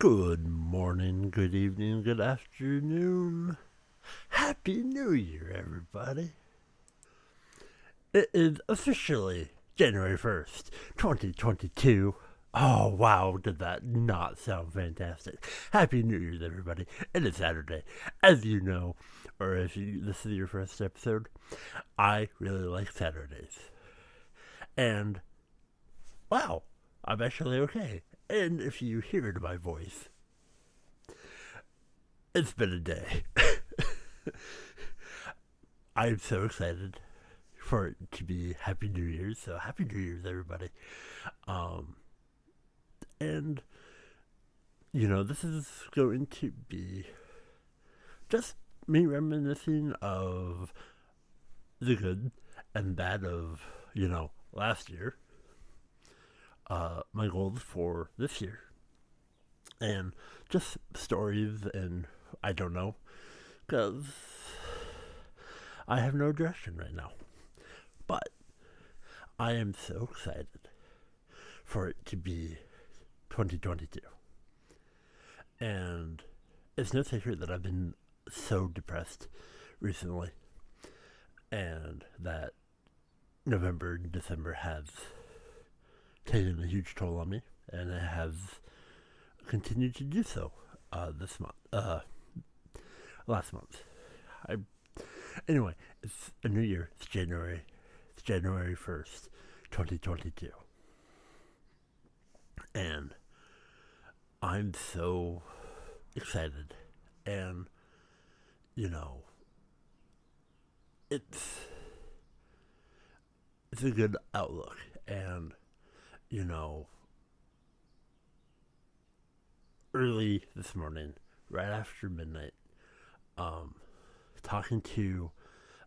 Good morning, good evening, good afternoon. Happy New Year, everybody. It is officially January 1st, 2022. Oh, wow, did that not sound fantastic? Happy New Year's, everybody. It is Saturday. As you know, or if this is your first episode, I really like Saturdays. And, wow, I'm actually okay. And if you hear my voice, it's been a day. I'm so excited for it to be Happy New Year's. So Happy New Year's, everybody. Um, and this is going to be just me reminiscing of the good and bad of last year. My goals for this year, and just stories, and I don't know, because I have no direction right now. But I am so excited for it to be 2022. And it's no secret that I've been so depressed recently, and that November and December has taken a huge toll on me, and it has continued to do so this month. Last month. I Anyway, it's a new year. It's January. It's January 1st, 2022. And I'm so excited. And, it's it's a good outlook. And, early this morning, right after midnight, talking to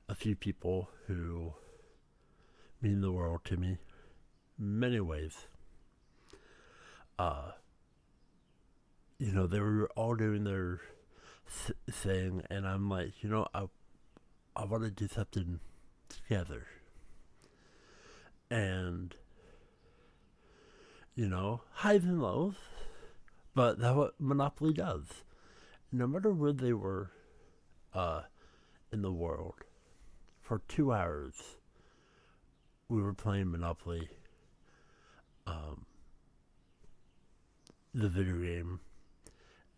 a few people who mean the world to me in many ways. They were all doing their thing, and I'm like, I want to do something together. And, highs and lows, but that's what Monopoly does. No matter where they were in the world, for 2 hours, we were playing Monopoly, the video game,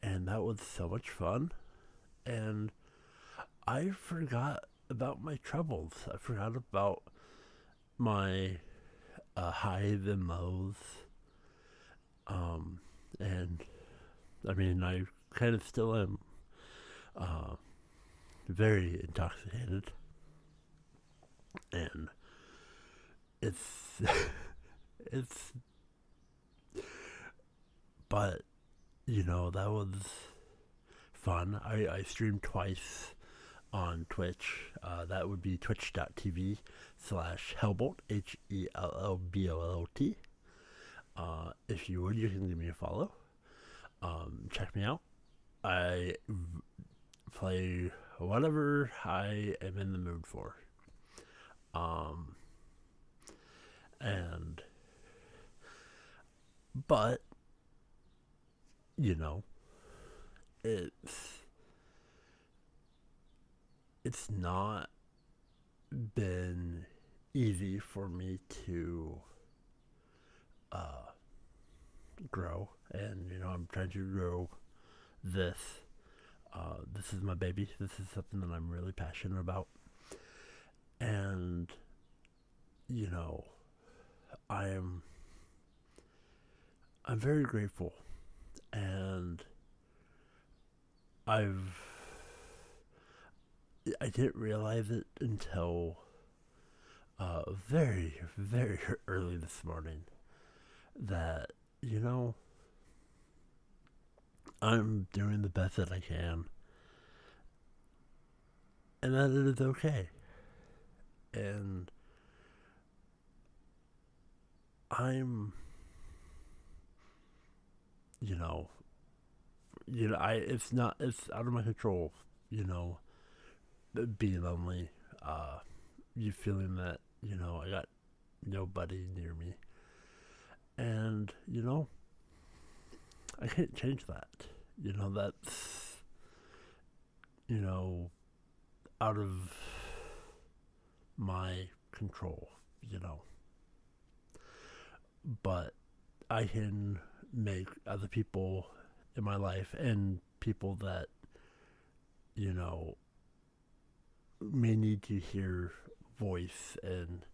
and that was so much fun. And I forgot about my troubles. I forgot about my highs and lows. And I mean, I kind of still am very intoxicated. And it's it's but that was fun. I streamed twice on Twitch. That would be twitch.tv/Hellbolt, HELLBOLT. If you would, you can give me a follow. Check me out. I play whatever I am in the mood for. And but it's it's not been easy for me to grow, and I'm trying to grow this. This is my baby. This is something that I'm really passionate about, and I'm very grateful, and I didn't realize it until very, very early this morning that, I'm doing the best that I can, and that it is okay. And I'm, it's out of my control, being lonely, you feeling that, I got nobody near me. And, I can't change that. That's, you know, out of my control, you know. But I can make other people in my life and people that, you know, may need to hear voice and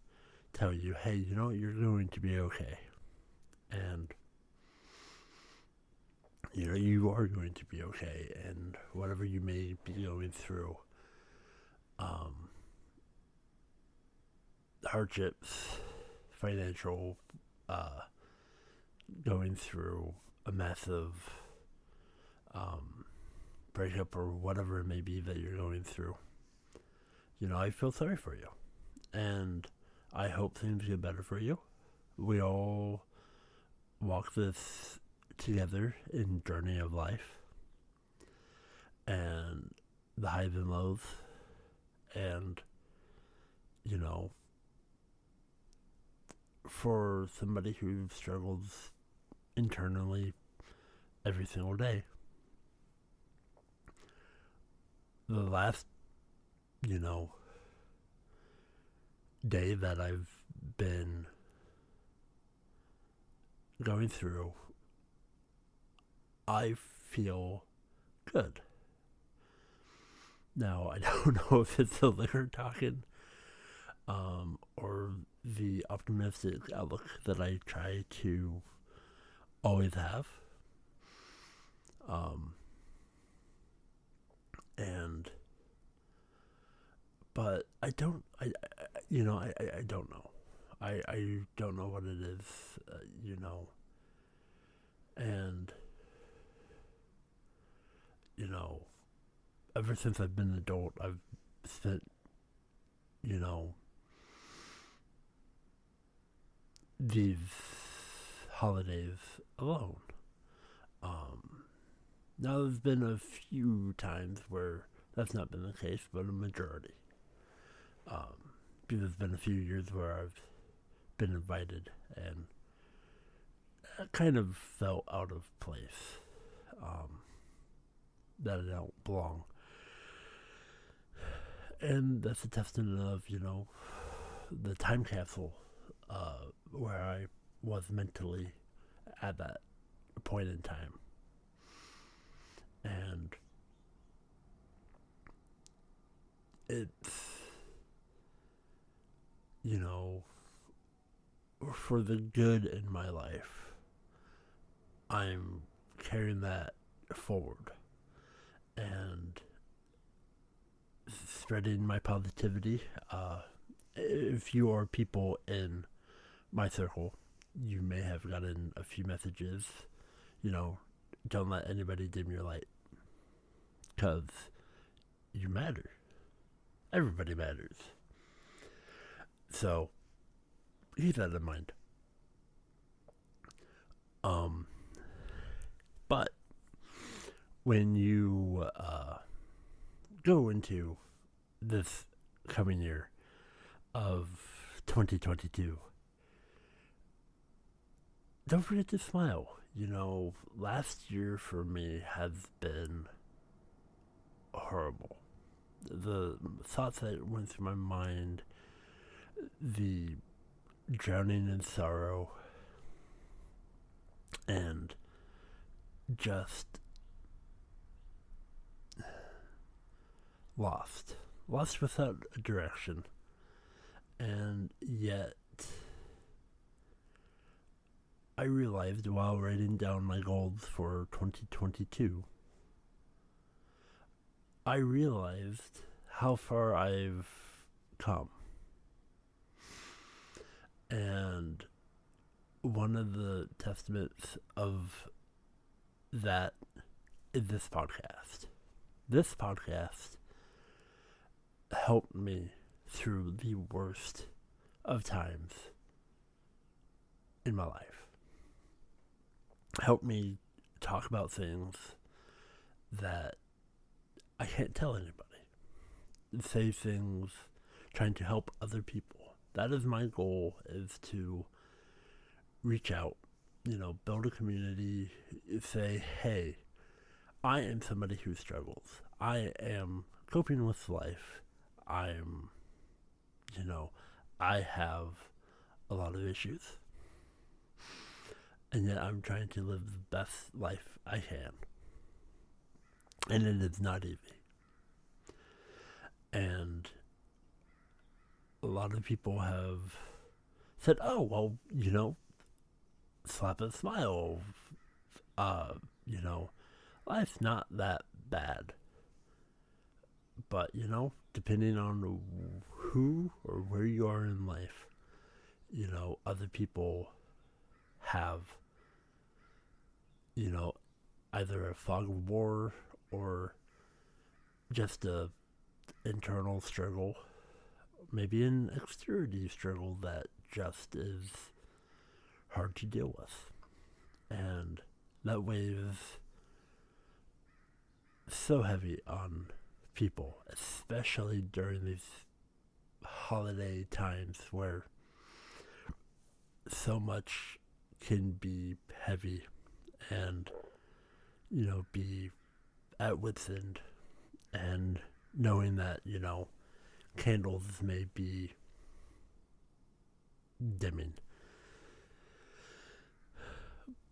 tell you, hey, you're going to be okay. And, you are going to be okay. And whatever you may be going through, hardships, financial, going through a massive breakup or whatever it may be that you're going through, I feel sorry for you. And I hope things get better for you. We all walk this together in journey of life and the highs and lows. And, for somebody who struggles internally every single day, the last, day that I've been going through, I feel good. Now, I don't know if it's the liquor talking, or the optimistic outlook that I try to always have. But I don't, I don't know. I don't know what it is, and, ever since I've been an adult, I've spent, these holidays alone. Now there's been a few times where that's not been the case, but a majority. Because there's been a few years where I've been invited and I kind of felt out of place, that I don't belong. And that's a testament of, the time capsule, where I was mentally at that point in time. And it's, for the good in my life, I'm carrying that forward and spreading my positivity. If you are people in my circle, you may have gotten a few messages, don't let anybody dim your light, because you matter. Everybody matters. So, keep that in mind. But when you go into this coming year of 2022, don't forget to smile. Last year for me has been horrible. The thoughts that went through my mind, the drowning in sorrow, and just lost without a direction. And yet I realized while writing down my goals for 2022, I realized how far I've come. And one of the testaments of that is this podcast. This podcast helped me through the worst of times in my life. Helped me talk about things that I can't tell anybody. Say things trying to help other people. That is my goal, is to reach out build a community, say, hey, I am somebody who struggles. I am coping with life. I'm, I have a lot of issues. And yet I'm trying to live the best life I can. And it is not easy. And a lot of people have said, oh, well, slap a smile. Life's not that bad. But, depending on who or where you are in life, other people have, either a fog of war or just a internal struggle, maybe an exterior struggle that just is hard to deal with. And that weighs so heavy on people, especially during these holiday times where so much can be heavy and, be at wit's end. And knowing that, candles may be dimming.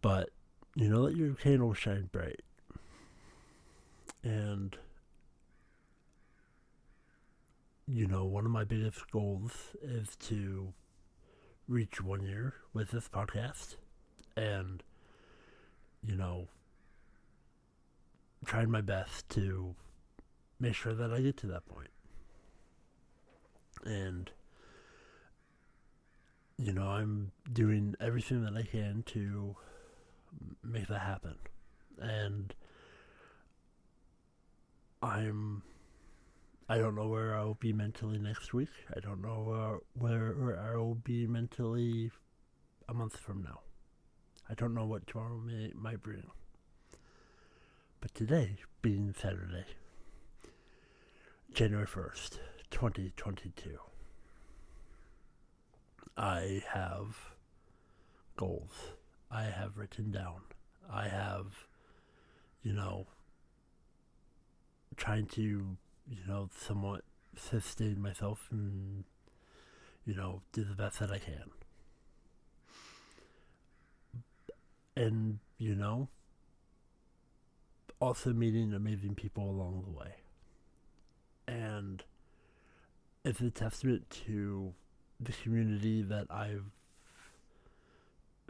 But, let your candle shine bright. And, one of my biggest goals is to reach 1 year with this podcast. And, trying my best to make sure that I get to that point. And, I'm doing everything that I can to make that happen. And I don't know where I'll be mentally next week. I don't know where I will be mentally a month from now. I don't know what tomorrow might bring. But today, being Saturday, January 1st, 2022, I have goals. I have written down. I have, trying to, somewhat sustain myself and, do the best that I can. And, also meeting amazing people along the way. And it's a testament to the community that I've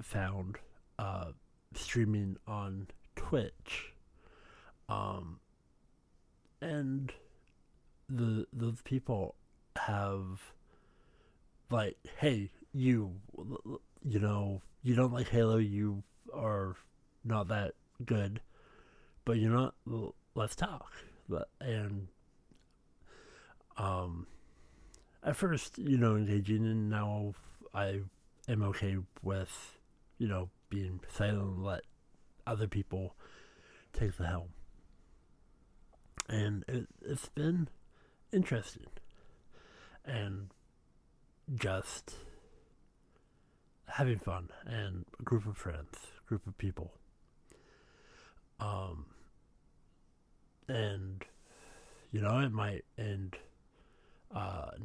found streaming on Twitch. And those people have, like, hey, you don't like Halo, you are not that good, but let's talk. And at first, engaging, and now I am okay with, being silent and let other people take the helm. And it's been interesting. And just having fun, and a group of friends, group of people. And, it might end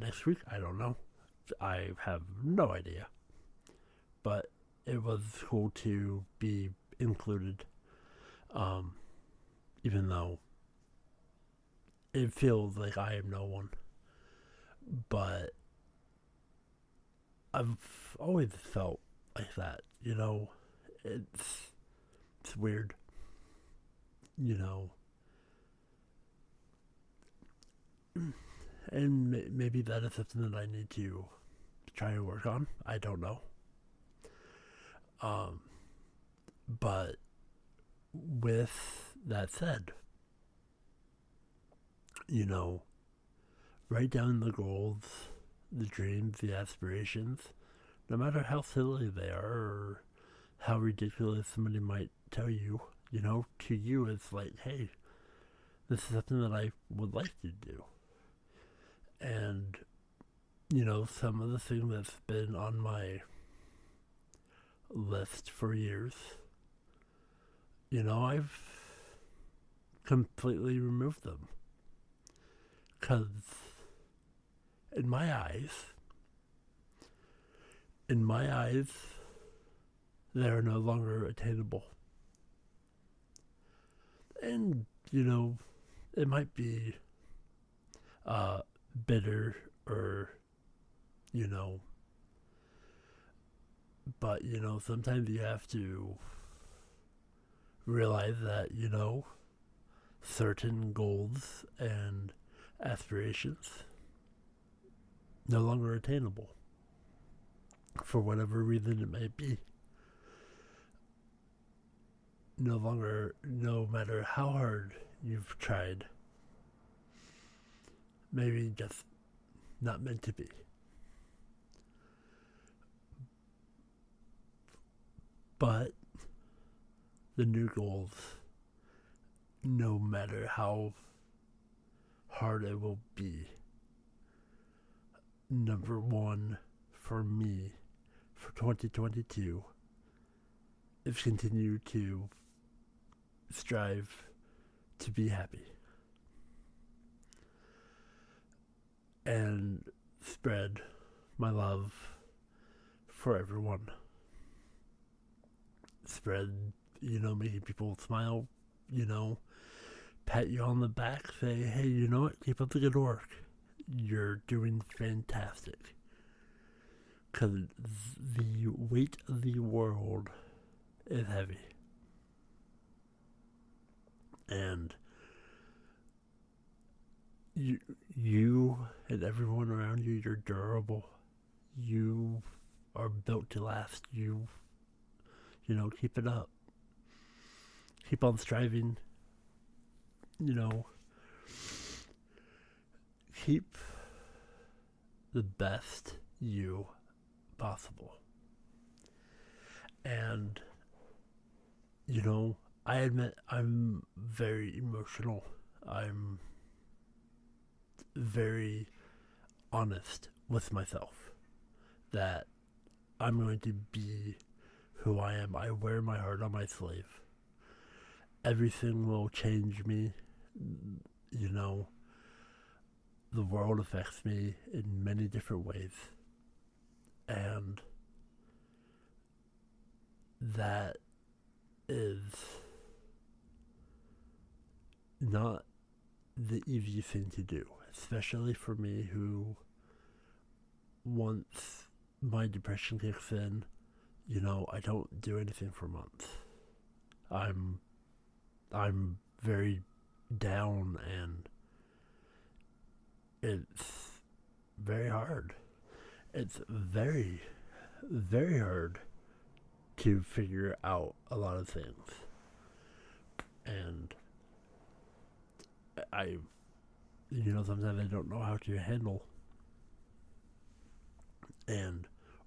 next week. I don't know. I have no idea. But it was cool to be included, even though it feels like I am no one. But I've always felt like that, it's weird, and maybe that is something that I need to try and work on. I don't know. But with that said, write down the goals, the dreams, the aspirations, no matter how silly they are or how ridiculous somebody might tell you, to you it's like, hey, this is something that I would like to do. And, some of the things that's been on my list for years. I've completely removed them. Because in my eyes, in my eyes, they are no longer attainable. And, it might be bitter or, you know, but, sometimes you have to realize that, certain goals and aspirations no longer attainable for whatever reason it may be. No matter how hard you've tried, maybe just not meant to be. But the new goals, no matter how hard it will be, number one for me for 2022 is continue to strive to be happy and spread my love for everyone. Spread, making people smile, pat you on the back, say, hey, you know what, keep up the good work. You're doing fantastic. Because the weight of the world is heavy. And you and everyone around you, you're durable. You are built to last. Keep it up. Keep on striving. Keep the best you possible. And, I admit I'm very emotional. I'm very honest with myself that I'm going to be who I am. I wear my heart on my sleeve. Everything will change me. The world affects me in many different ways. And that is not the easy thing to do, especially for me who, once my depression kicks in, I don't do anything for months. I'm very down, and it's very hard. It's very, very hard to figure out a lot of things. And sometimes I don't know how to handle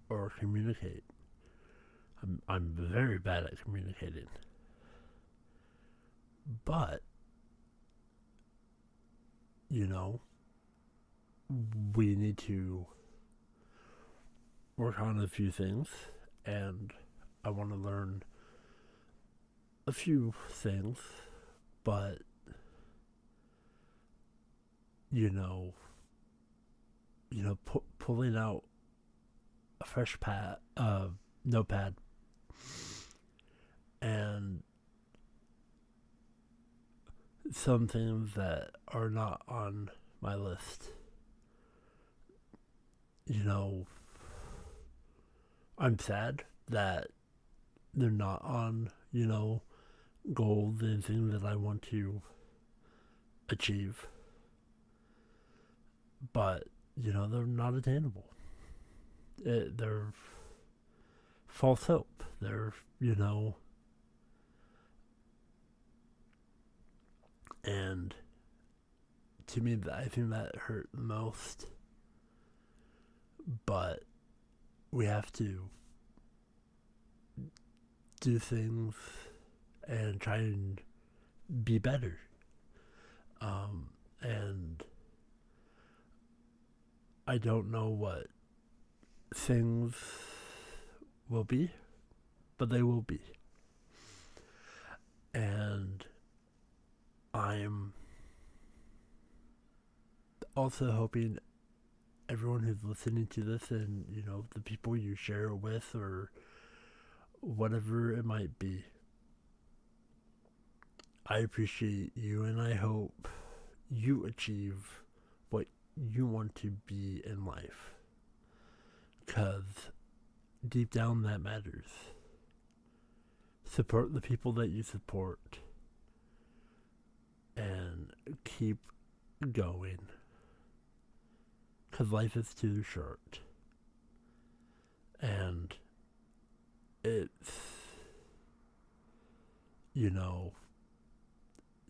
or communicate. I'm very bad at communicating. But, we need to work on a few things, and I want to learn a few things, but, pulling out a fresh notepad and some things that are not on my list. I'm sad that they're not on, goals and things that I want to achieve. But, they're not attainable. They're false hope. They're, and to me, I think that hurt the most. But we have to do things and try and be better. And I don't know what things will be, but they will be. And I'm also hoping everyone who's listening to this, and the people you share it with, or whatever it might be, I appreciate you, and I hope you achieve what you want to be in life, because deep down that matters. Support the people that you support and keep going, because life is too short. And it's,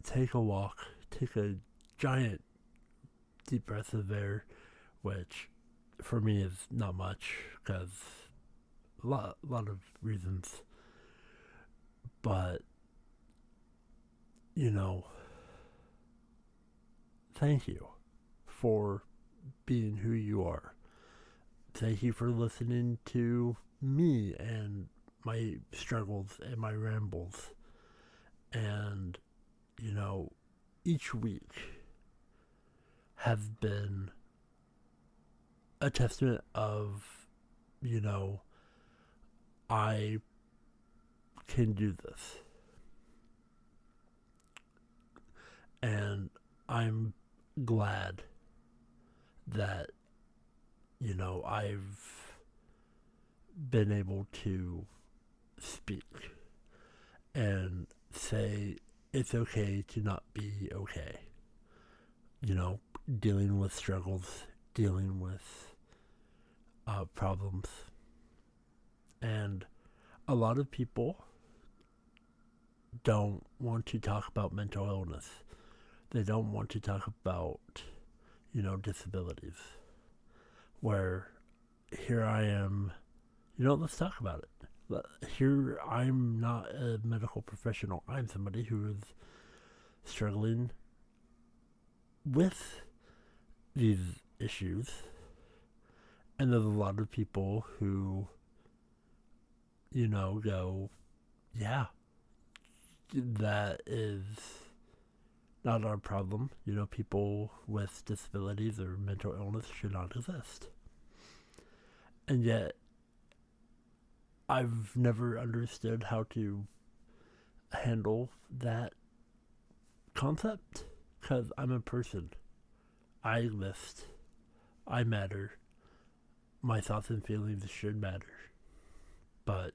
take a walk, take a giant deep breath of air, which for me is not much because a lot of reasons. But, thank you for being who you are. Thank you for listening to me and my struggles and my rambles. And, each week has been a testament of, I can do this. And I'm glad that, I've been able to speak and say it's okay to not be okay. Dealing with struggles, dealing with problems. And a lot of people don't want to talk about mental illness. They don't want to talk about, disabilities. Where here I am, let's talk about it. Here I'm not a medical professional. I'm somebody who is struggling with these issues. And there's a lot of people who, go, yeah, that is not our problem. People with disabilities or mental illness should not exist. And yet, I've never understood how to handle that concept, because I'm a person. I exist. I matter. My thoughts and feelings should matter. But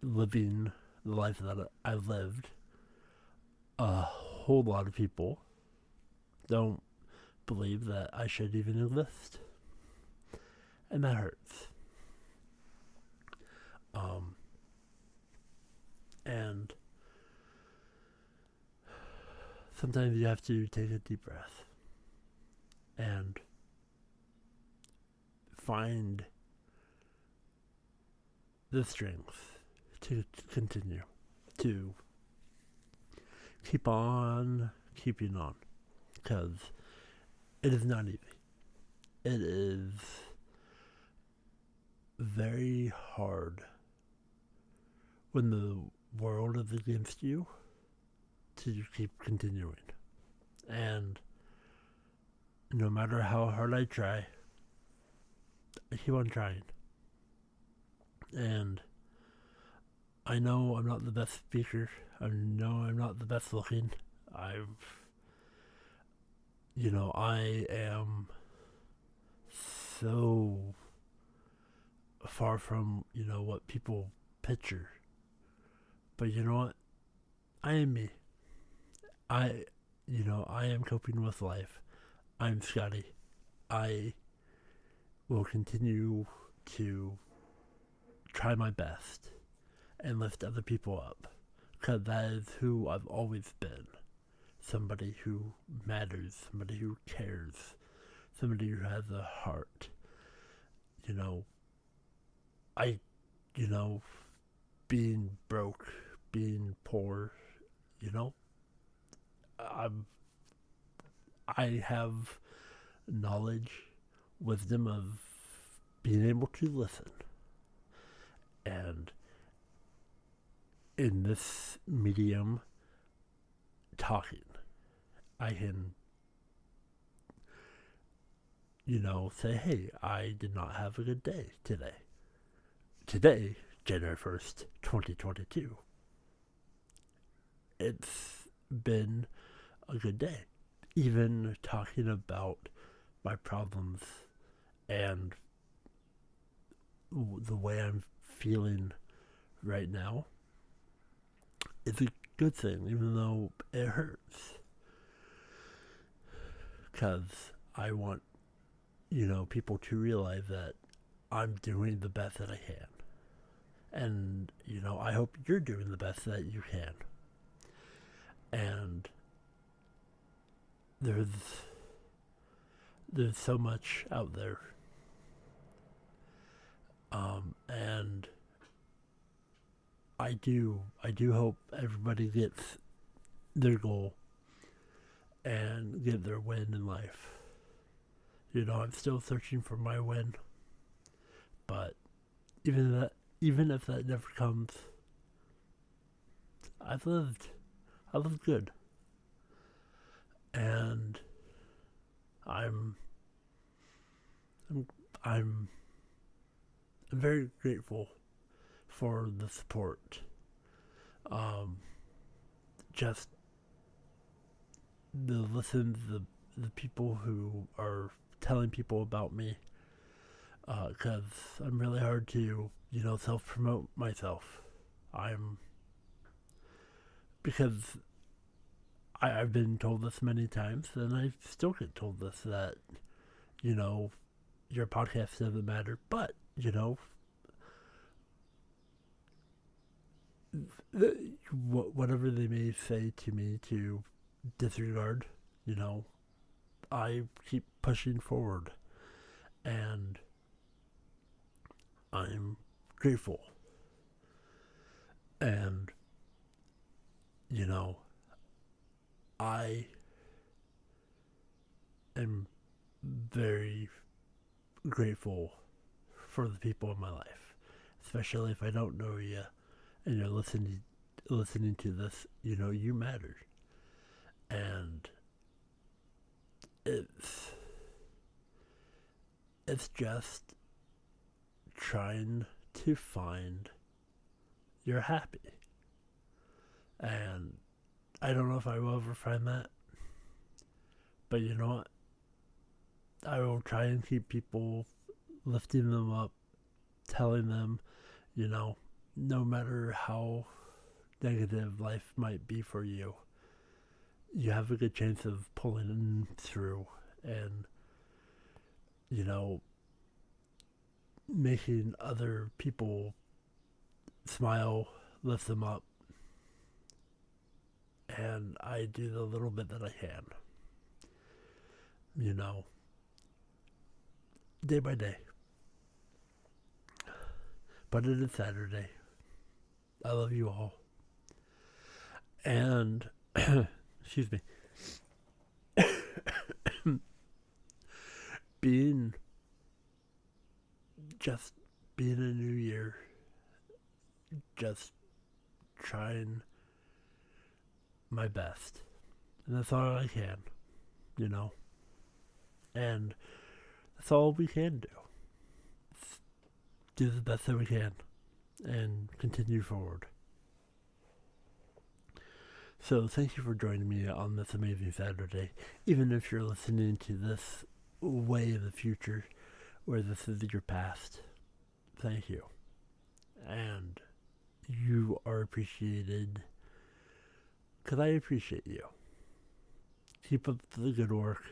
living the life that I've lived, a whole lot of people don't believe that I should even exist. And that hurts. And sometimes you have to take a deep breath and find the strength to continue, to keep on keeping on, because it is not easy. It is very hard when the world is against you to keep continuing. And no matter how hard I try, I keep on trying. And I know I'm not the best speaker. I know I'm not the best looking. I am so far from, what people picture. But you know what? I am me. I am coping with life. I'm Scotty. I will continue to try my best and lift other people up, because that is who I've always been. Somebody who matters, somebody who cares, somebody who has a heart. Being broke, being poor, I have knowledge, wisdom of being able to listen. And in this medium, talking, I can, say, hey, I did not have a good day today. Today, January 1st, 2022. It's been a good day. Even talking about my problems and the way I'm feeling right now is a good thing, even though it hurts. Because I want, people to realize that I'm doing the best that I can. And, I hope you're doing the best that you can. And there's so much out there. And I do hope everybody gets their goal and get their win in life. I'm still searching for my win, but even if that never comes, I lived good, and I'm very grateful for the support. Just the listens, the people who are telling people about me, because I'm really hard to, self-promote myself. Because I've been told this many times, and I still get told this, that, your podcast doesn't matter, but, whatever they may say to me to disregard, I keep pushing forward, and I'm grateful. And, I am very grateful for the people in my life, especially if I don't know you and you're listening to this. You matter, and it's just trying to find you're happy. And I don't know if I will ever find that, but you know what? I will try and keep people, lifting them up, telling them, no matter how negative life might be for you, you have a good chance of pulling through and, making other people smile, lift them up. And I do the little bit that I can, day by day. But it is Saturday. I love you all. And, excuse me, being a new year, just trying my best. And that's all I can, And that's all we can do. Do the best that we can and continue forward. So thank you for joining me on this amazing Saturday. Even if you're listening to this way in the future, or this is your past, thank you. And you are appreciated, because I appreciate you. Keep up the good work.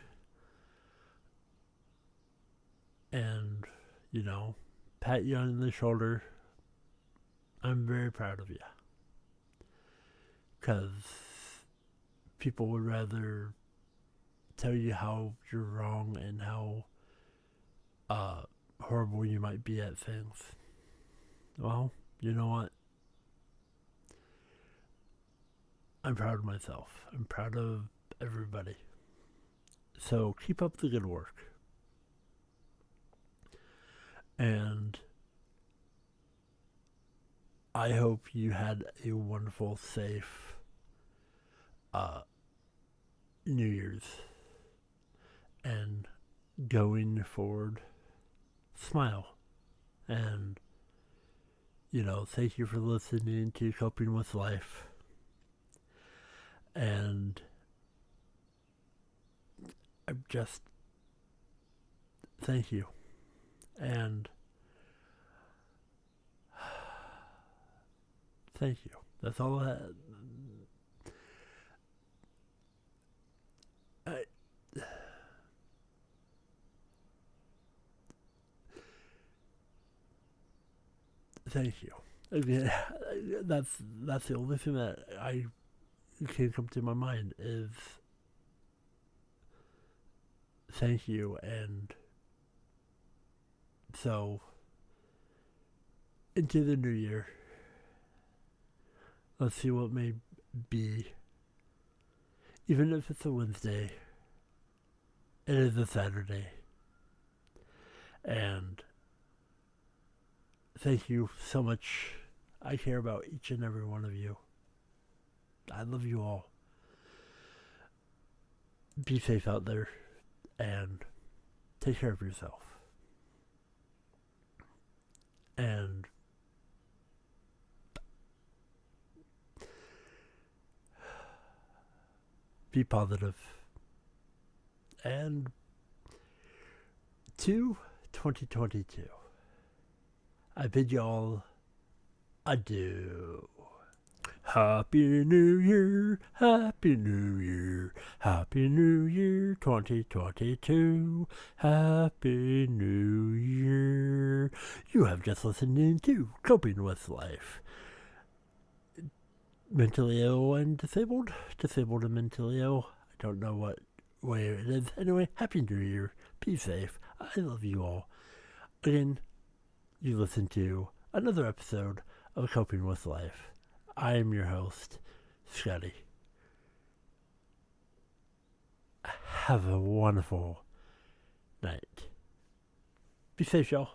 And, pat you on the shoulder. I'm very proud of you. Because people would rather tell you how you're wrong and how horrible you might be at things. Well, you know what? I'm proud of myself. I'm proud of everybody. So keep up the good work. And I hope you had a wonderful, safe New Year's. And going forward, smile. And, thank you for listening to Coping with Life. And I'm just, thank you. And thank you. That's all I thank you. Again, that's the only thing that I can come to my mind is thank you. And so into the new year, let's see what may be. Even if it's a Wednesday, it is a Saturday. And thank you so much. I care about each and every one of you. I love you all. Be safe out there and take care of yourself. And be positive. And to 2022, I bid y'all adieu. Happy New Year, Happy New Year, Happy New Year 2022, Happy New Year. You have just listened to Coping with Life. Mentally ill and disabled and mentally ill. I don't know what way it is. Anyway, Happy New Year. Be safe. I love you all. Again, you listen to another episode of Coping with Life. I am your host, Scotty. Have a wonderful night. Be safe, y'all.